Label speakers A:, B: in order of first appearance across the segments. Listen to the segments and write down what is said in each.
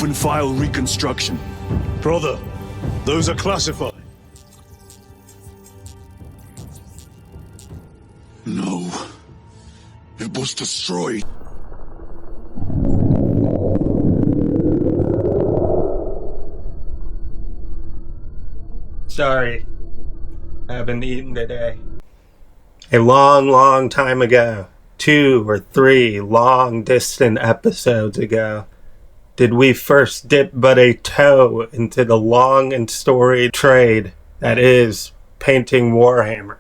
A: open file reconstruction. Brother, those are classified. No. It was destroyed.
B: Sorry, I haven't eaten today. A long, long time ago, 2 or 3 long distant episodes ago, did we first dip but a toe into the long and storied trade that is painting Warhammer.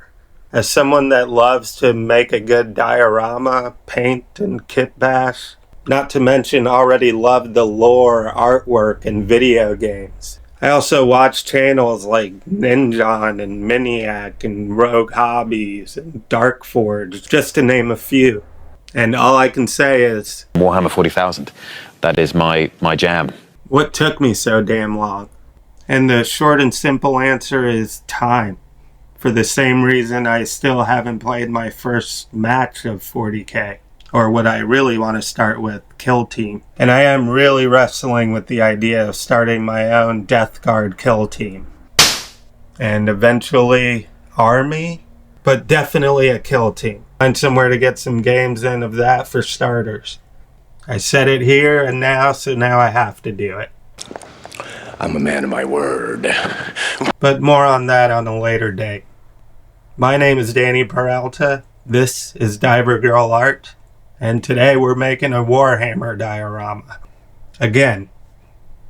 B: As someone that loves to make a good diorama, paint, and kit bash, not to mention already loved the lore, artwork, and video games. I also watch channels like Ninjon and Miniac and Rogue Hobbies and Darkforge, just to name a few. And all I can say is...
C: Warhammer 40,000. That is my jam.
B: What took me so damn long? And the short and simple answer is time. For the same reason I still haven't played my first match of 40K. Or what I really want to start with, Kill Team. And I am really wrestling with the idea of starting my own Death Guard Kill Team. And eventually, Army? But definitely a Kill Team. Find somewhere to get some games in of that for starters. I said it here and now, so now I have to do it.
A: I'm a man of my word.
B: But more on that on a later date. My name is Danny Peralta. This is Diver Girl Art. And today we're making a Warhammer diorama. Again.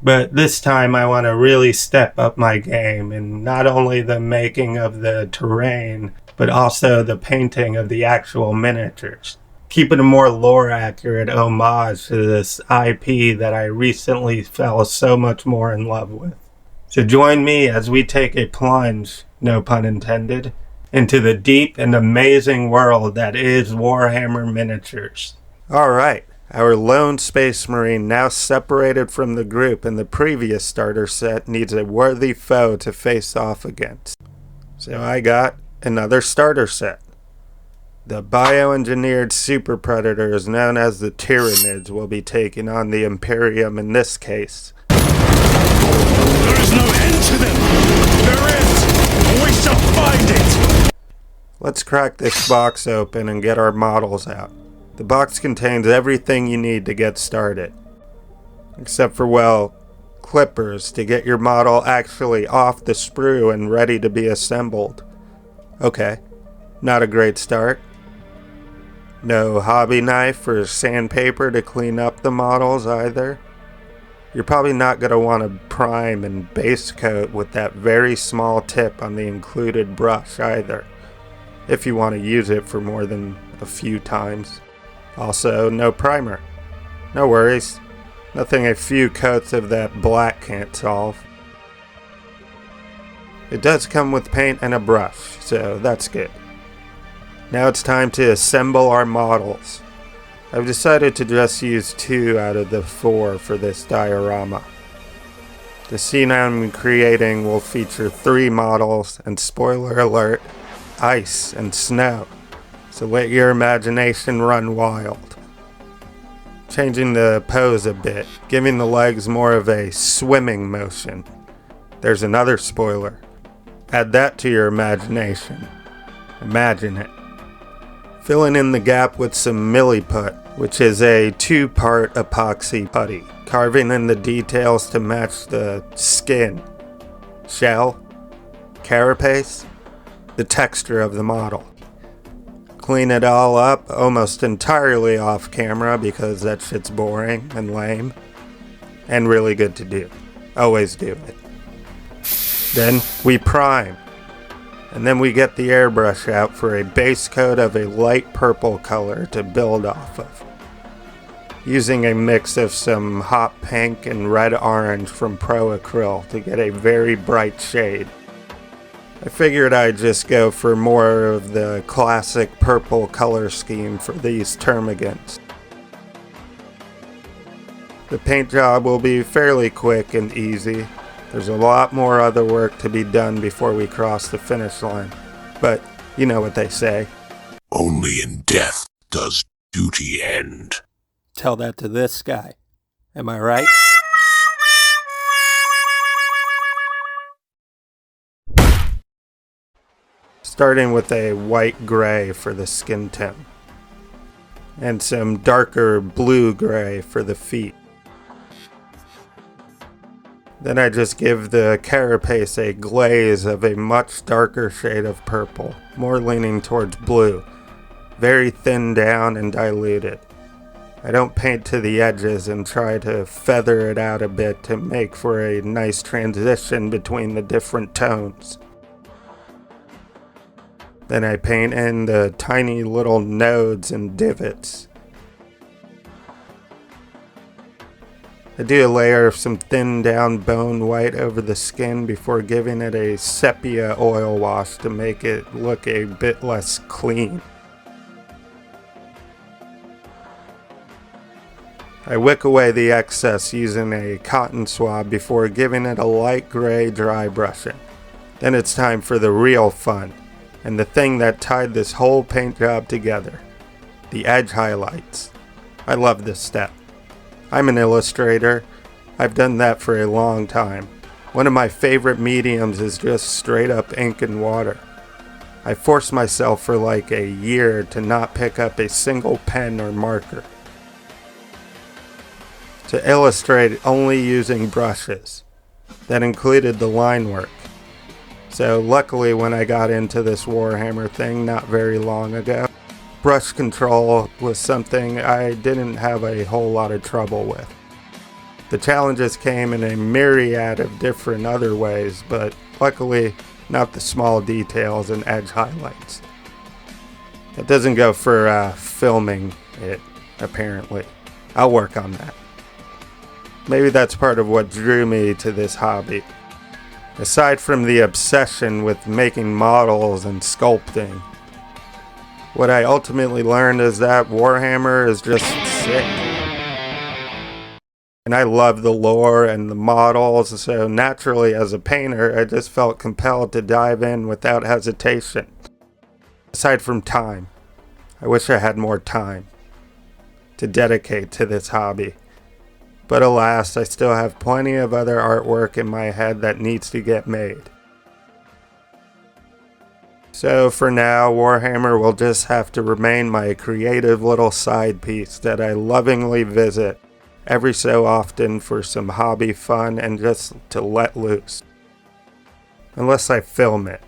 B: But this time I want to really step up my game in not only the making of the terrain, but also the painting of the actual miniatures. Keeping a more lore-accurate homage to this IP that I recently fell so much more in love with. So join me as we take a plunge, no pun intended, into the deep and amazing world that is Warhammer miniatures. Alright, our lone space marine, now separated from the group in the previous starter set, needs a worthy foe to face off against. So I got another starter set. The bioengineered super predators known as the Tyranids will be taking on the Imperium in this case.
A: There is no end to them! There is! We shall find it!
B: Let's crack this box open and get our models out. The box contains everything you need to get started. Except for, well, clippers to get your model actually off the sprue and ready to be assembled. Okay, not a great start. No hobby knife or sandpaper to clean up the models either. You're probably not going to want to prime and base coat with that very small tip on the included brush either, if you want to use it for more than a few times. Also, no primer. No worries. Nothing a few coats of that black can't solve. It does come with paint and a brush, so that's good. Now it's time to assemble our models. I've decided to just use 2 out of the 4 for this diorama. The scene I'm creating will feature 3 models, and spoiler alert, ice and snow. So let your imagination run wild. Changing the pose a bit, giving the legs more of a swimming motion. There's another spoiler. Add that to your imagination. Imagine it. Filling in the gap with some milliput, which is a 2-part epoxy putty. Carving in the details to match the skin, shell, carapace, the texture of the model. Clean it all up almost entirely off camera because that shit's boring and lame. And really good to do. Always do it. Then we prime. And then we get the airbrush out for a base coat of a light purple color to build off of. Using a mix of some hot pink and red orange from Pro Acryl to get a very bright shade. I figured I'd just go for more of the classic purple color scheme for these termagants. The paint job will be fairly quick and easy. There's a lot more other work to be done before we cross the finish line. But you know what they say.
A: Only in death does duty end.
B: Tell that to this guy. Am I right? starting with a white gray for the skin tone, and some darker blue-gray for the feet. Then I just give the carapace a glaze of a much darker shade of purple, more leaning towards blue, very thinned down and diluted. I don't paint to the edges and try to feather it out a bit to make for a nice transition between the different tones. Then I paint in the tiny little nodes and divots. I do a layer of some thinned down bone white over the skin before giving it a sepia oil wash to make it look a bit less clean. I wick away the excess using a cotton swab before giving it a light gray dry brushing. Then it's time for the real fun, and the thing that tied this whole paint job together, the edge highlights. I love this step. I'm an illustrator. I've done that for a long time. One of my favorite mediums is just straight up ink and water. I forced myself for like a year to not pick up a single pen or marker, to illustrate only using brushes. That included the line work. So luckily when I got into this Warhammer thing not very long ago, brush control was something I didn't have a whole lot of trouble with. The challenges came in a myriad of different other ways, but luckily not the small details and edge highlights. It doesn't go for filming it, apparently. I'll work on that. Maybe that's part of what drew me to this hobby. Aside from the obsession with making models and sculpting, what I ultimately learned is that Warhammer is just sick. And I love the lore and the models, so naturally as a painter, I just felt compelled to dive in without hesitation. Aside from time, I wish I had more time to dedicate to this hobby. But alas, I still have plenty of other artwork in my head that needs to get made. So for now, Warhammer will just have to remain my creative little side piece that I lovingly visit every so often for some hobby fun and just to let loose. Unless I film it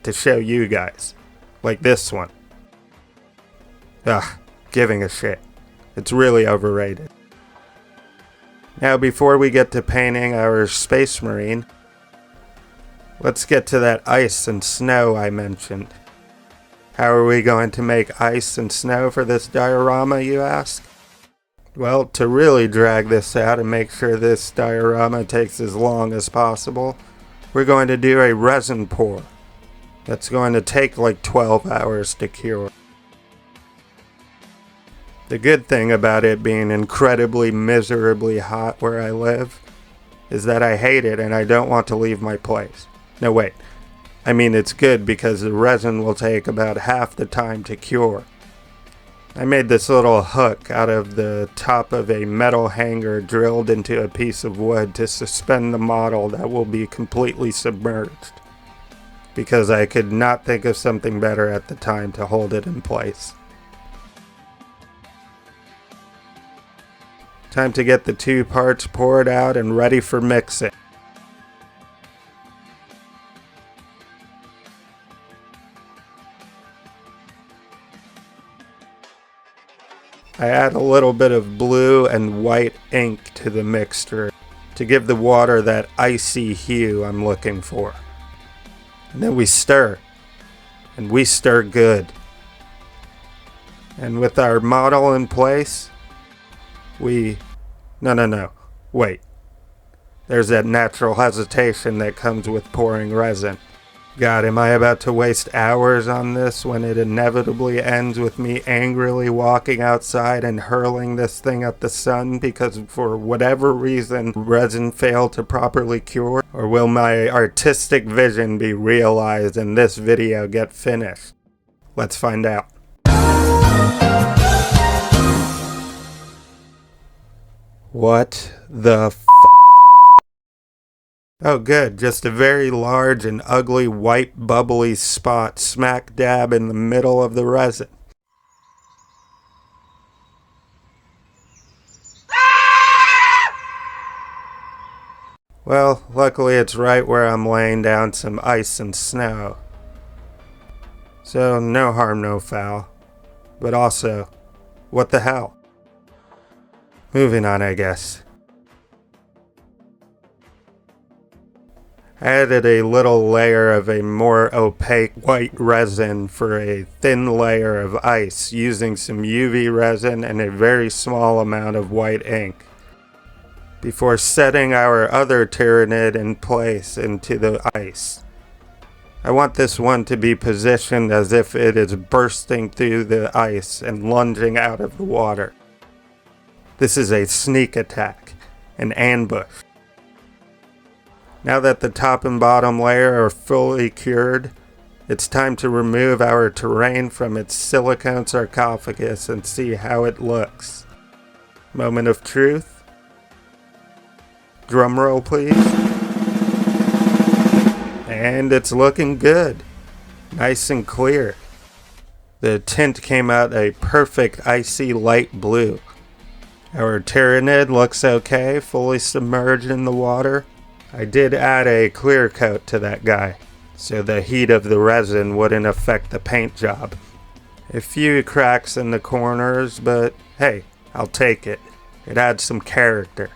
B: to show you guys, like this one. Ugh, giving a shit. It's really overrated. Now before we get to painting our Space Marine, let's get to that ice and snow I mentioned. How are we going to make ice and snow for this diorama, you ask? Well, to really drag this out and make sure this diorama takes as long as possible, we're going to do a resin pour. That's going to take like 12 hours to cure. The good thing about it being incredibly miserably hot where I live is that I hate it and I don't want to leave my place. No, wait. I mean, it's good because the resin will take about half the time to cure. I made this little hook out of the top of a metal hanger drilled into a piece of wood to suspend the model that will be completely submerged, because I could not think of something better at the time to hold it in place. Time to get the two parts poured out and ready for mixing. I add a little bit of blue and white ink to the mixture to give the water that icy hue I'm looking for. And then we stir. And we stir good. And with our model in place, No, wait. There's that natural hesitation that comes with pouring resin. God, am I about to waste hours on this when it inevitably ends with me angrily walking outside and hurling this thing at the sun because for whatever reason resin failed to properly cure? Or will my artistic vision be realized and this video get finished? Let's find out. What the f***? Oh good, just a very large and ugly white bubbly spot smack dab in the middle of the resin. Well, luckily it's right where I'm laying down some ice and snow. So no harm, no foul. But also, what the hell? Moving on, I guess. I added a little layer of a more opaque white resin for a thin layer of ice using some UV resin and a very small amount of white ink, before setting our other Tyrannid in place into the ice. I want this one to be positioned as if it is bursting through the ice and lunging out of the water. This is a sneak attack, an ambush. Now that the top and bottom layer are fully cured, it's time to remove our terrain from its silicone sarcophagus and see how it looks. Moment of truth. Drumroll, please. And it's looking good. Nice and clear. The tint came out a perfect icy light blue. Our Tyrannid looks okay, fully submerged in the water. I did add a clear coat to that guy, so the heat of the resin wouldn't affect the paint job. A few cracks in the corners, but hey, I'll take it. It adds some character.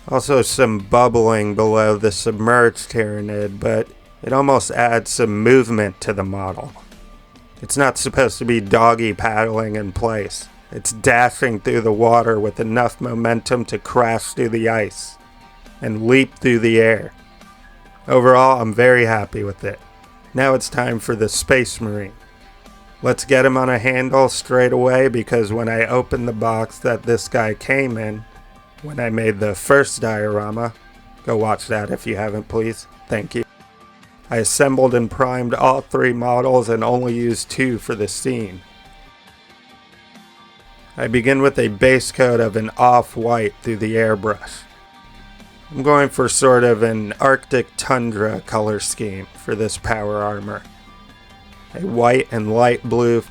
B: Also some bubbling below the submerged Tyrannid, but it almost adds some movement to the model. It's not supposed to be doggy paddling in place. It's dashing through the water with enough momentum to crash through the ice and leap through the air. Overall, I'm very happy with it. Now it's time for the Space Marine. Let's get him on a handle straight away, because when I opened the box that this guy came in, when I made the first diorama, go watch that if you haven't, please. Thank you. I assembled and primed all 3 models and only used 2 for the scene. I begin with a base coat of an off-white through the airbrush. I'm going for sort of an Arctic tundra color scheme for this power armor. A white and light blue.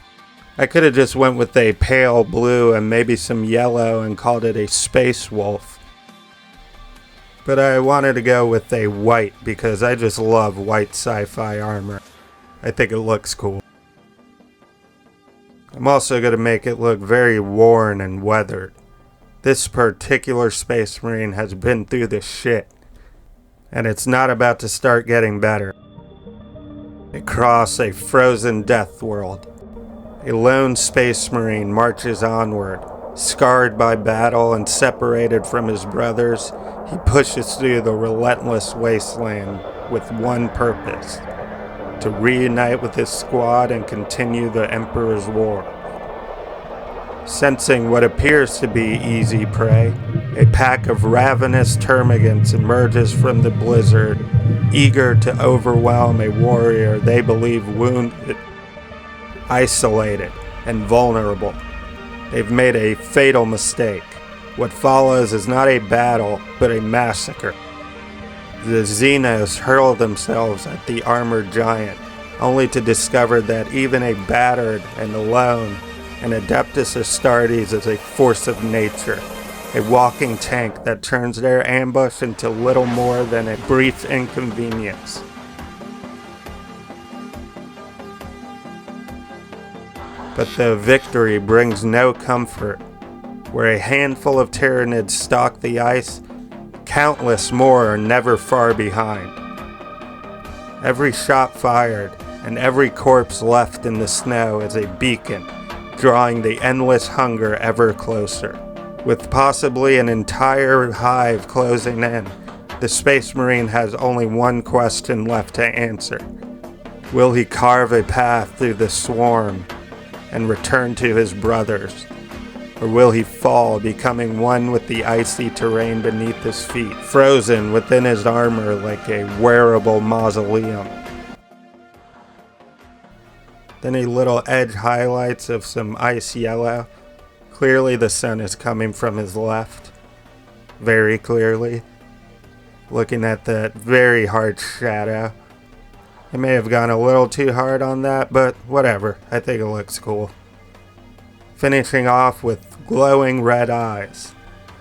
B: I could have just went with a pale blue and maybe some yellow and called it a Space Wolf. But I wanted to go with a white because I just love white sci-fi armor. I think it looks cool. I'm also going to make it look very worn and weathered. This particular Space Marine has been through the shit, and it's not about to start getting better. Across a frozen death world, a lone Space Marine marches onward. Scarred by battle and separated from his brothers, he pushes through the relentless wasteland with one purpose: to reunite with his squad and continue the Emperor's War. Sensing what appears to be easy prey, a pack of ravenous termagants emerges from the blizzard, eager to overwhelm a warrior they believe wounded, isolated, and vulnerable. They've made a fatal mistake. What follows is not a battle, but a massacre. The Xenos hurl themselves at the armored giant, only to discover that even a battered and alone, an Adeptus Astartes is a force of nature, a walking tank that turns their ambush into little more than a brief inconvenience. But the victory brings no comfort. Where a handful of Tyrannids stalk the ice, countless more are never far behind. Every shot fired and every corpse left in the snow is a beacon, drawing the endless hunger ever closer. With possibly an entire hive closing in, the Space Marine has only one question left to answer. Will he carve a path through the swarm and return to his brothers? Or will he fall, becoming one with the icy terrain beneath his feet, frozen within his armor like a wearable mausoleum? Then a little edge highlights of some ice yellow. Clearly the sun is coming from his left. Very clearly. looking at that very hard shadow. I may have gone a little too hard on that, but whatever. I think it looks cool. Finishing off with glowing red eyes.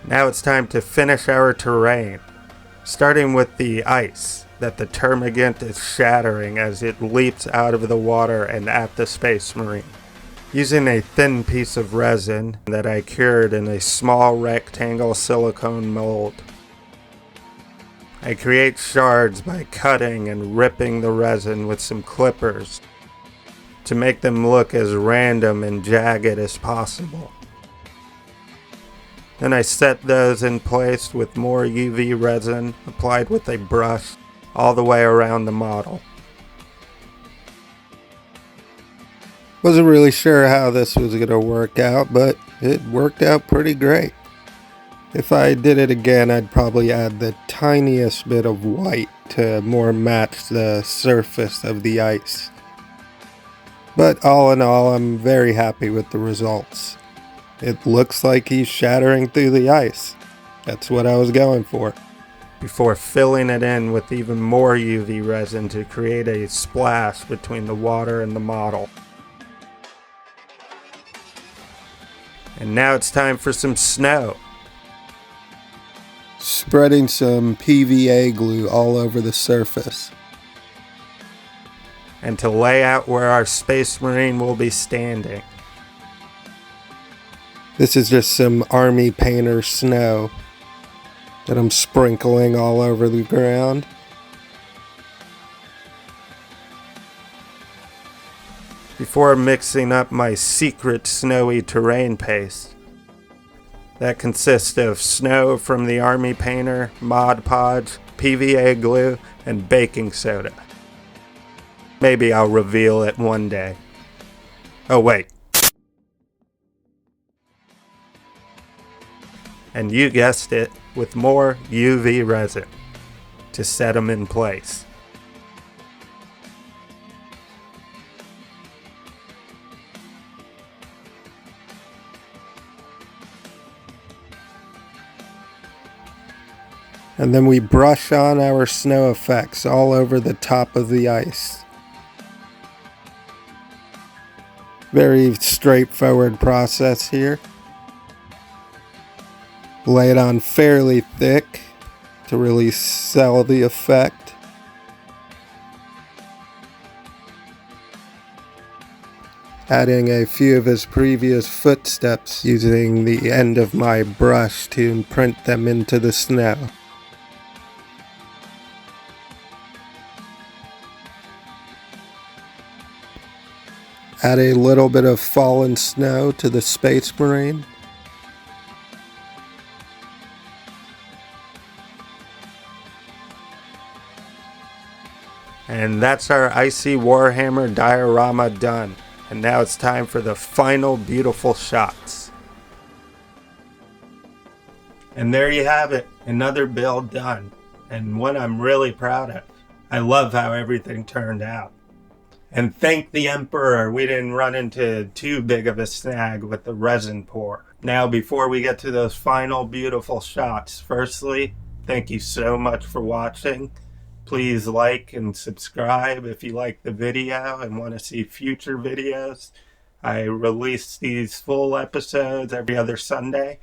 B: Now it's time to finish our terrain, starting with the ice that the termagant is shattering as it leaps out of the water and at the Space Marine. Using a thin piece of resin that I cured in a small rectangle silicone mold. I create shards by cutting and ripping the resin with some clippers to make them look as random and jagged as possible. Then I set those in place with more UV resin applied with a brush all the way around the model. Wasn't really sure how this was going to work out, but it worked out pretty great. If I did it again, I'd probably add the tiniest bit of white to more match the surface of the ice. But all in all, I'm very happy with the results. It looks like he's shattering through the ice. That's what I was going for. Before filling it in with even more UV resin to create a splash between the water and the model. And now it's time for some snow. Spreading some PVA glue all over the surface. And to lay out where our Space Marine will be standing. This is just some army painter snow that I'm sprinkling all over the ground. Before mixing up my secret snowy terrain paste. That consists of snow from the army painter, Mod Podge, PVA glue, and baking soda. Maybe I'll reveal it one day. Oh wait. And you guessed it, with more UV resin to set them in place. And then we brush on our snow effects all over the top of the ice. Very straightforward process here. Lay it on fairly thick to really sell the effect. Adding a few of his previous footsteps using the end of my brush to imprint them into the snow. Add a little bit of fallen snow to the Space Marine. And that's our icy Warhammer diorama done. And now it's time for the final beautiful shots. And there you have it, another build done, and one I'm really proud of. I love how everything turned out. And thank the Emperor we didn't run into too big of a snag with the resin pour. Now before we get to those final beautiful shots, firstly, thank you so much for watching. Please like and subscribe if you like the video and want to see future videos. I release these full episodes every other Sunday,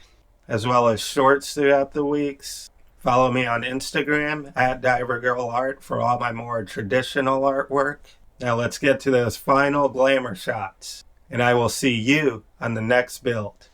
B: as well as shorts throughout the weeks. Follow me on Instagram at DiverGirlArt for all my more traditional artwork. Now let's get to those final glamour shots, and I will see you on the next build.